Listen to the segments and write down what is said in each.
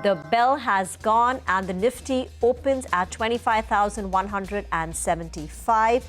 The bell has gone and the Nifty opens at 25,175.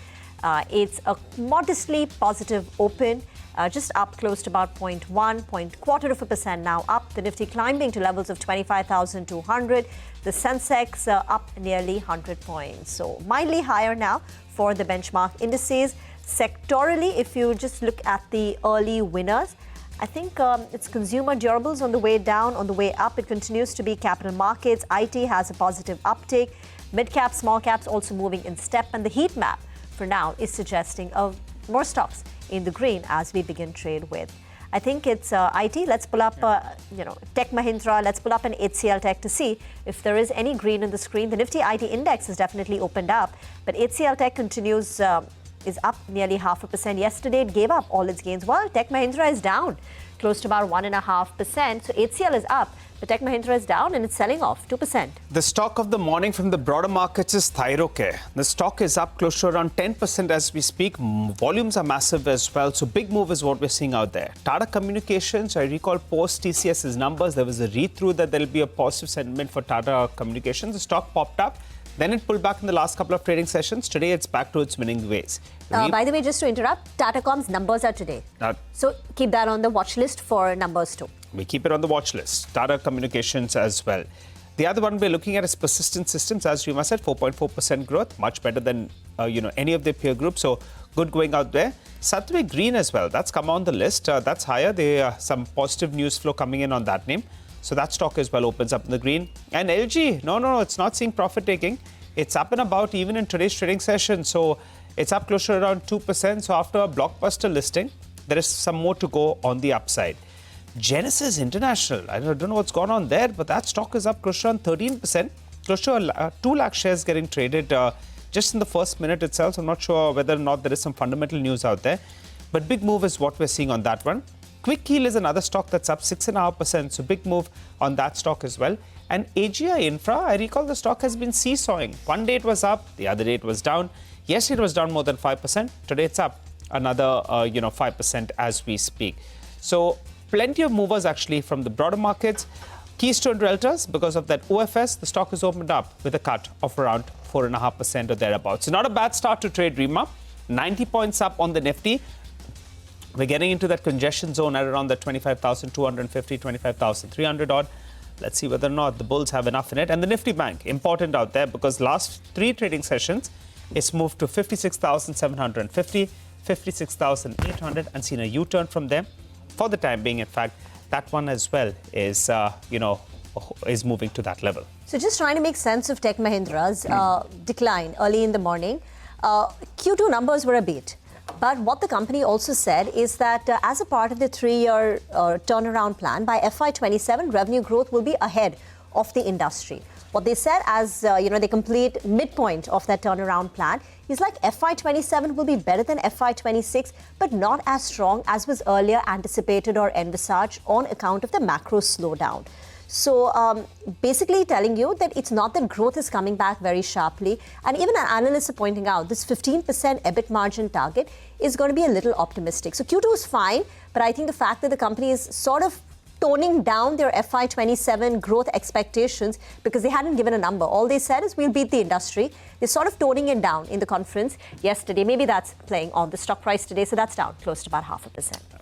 It's a modestly positive open, just up close to about 0.1% now up. The Nifty climbing to levels of 25,200. The Sensex up nearly 100 points. So mildly higher now for the benchmark indices. Sectorally, if you just look at the early winners, I think it's consumer durables on the way down. On the way up, it continues to be capital markets. IT has a positive uptake. Mid-cap, small caps also moving in step. And the heat map for now is suggesting of more stocks in the green as we begin trade with. I think it's IT. Let's pull up, Tech Mahindra. Let's pull up an HCL Tech to see if there is any green in the screen. The Nifty IT index has definitely opened up, but HCL Tech continues is up nearly 0.5%. Yesterday, it gave up all its gains. Well, Tech Mahindra is down close to about 1.5%. So HCL is up, but Tech Mahindra is down and it's selling off 2%. The stock of the morning from the broader markets is Thyrocare. The stock is up close to around 10% as we speak. Volumes are massive as well. So big move is what we're seeing out there. Tata Communications, I recall post TCS's numbers, there was a read-through that there will be a positive sentiment for Tata Communications. The stock popped up. Then it pulled back in the last couple of trading sessions. Today, it's back to its winning ways. By the way, just to interrupt, Tatacom's numbers are today. So keep that on the watch list for numbers too. We keep it on the watch list. Tata Communications as well. The other one we're looking at is Persistent Systems. As Rima said, 4.4% growth, much better than any of their peer groups. So good going out there. Sattva Green as well. That's come on the list. That's higher. There some positive news flow coming in on that name. So that stock as well opens up in the green. And LG, no, it's not seeing profit taking. It's up and about even in today's trading session. So it's up close to around 2%. So after a blockbuster listing, there is some more to go on the upside. Genesis International, I don't know what's gone on there, but that stock is up close to around 13%. Close to 2 lakh shares getting traded just in the first minute itself. So I'm not sure whether or not there is some fundamental news out there. But big move is what we're seeing on that one. Quick Heal is another stock that's up 6.5%, so big move on that stock as well. And AGI Infra, I recall the stock has been seesawing. One day it was up, the other day it was down. Yesterday it was down more than 5%. Today it's up another 5% as we speak. So plenty of movers actually from the broader markets. Keystone Realtors, because of that OFS, the stock has opened up with a cut of around 4.5% or thereabouts. So not a bad start to trade, Rima. 90 points up on the Nifty. We're getting into that congestion zone at around the 25,250, 25,300 odd. Let's see whether or not the bulls have enough in it. And the Nifty Bank, important out there because last 3 trading sessions, it's moved to 56,750, 56,800 and seen a U-turn from there. For the time being, in fact, that one as well is, is moving to that level. So just trying to make sense of Tech Mahindra's decline early in the morning. Q2 numbers were a beat. But what the company also said is that as a part of the 3-year turnaround plan, by FY27, revenue growth will be ahead of the industry. What they said as they complete midpoint of that turnaround plan is like FY27 will be better than FY26, but not as strong as was earlier anticipated or envisaged on account of the macro slowdown. So basically telling you that it's not that growth is coming back very sharply. And even our analysts are pointing out this 15% EBIT margin target is going to be a little optimistic. So Q2 is fine, but I think the fact that the company is sort of toning down their FY27 growth expectations because they hadn't given a number. All they said is we'll beat the industry. They're sort of toning it down in the conference yesterday. Maybe that's playing on the stock price today. So that's down close to about 0.5%.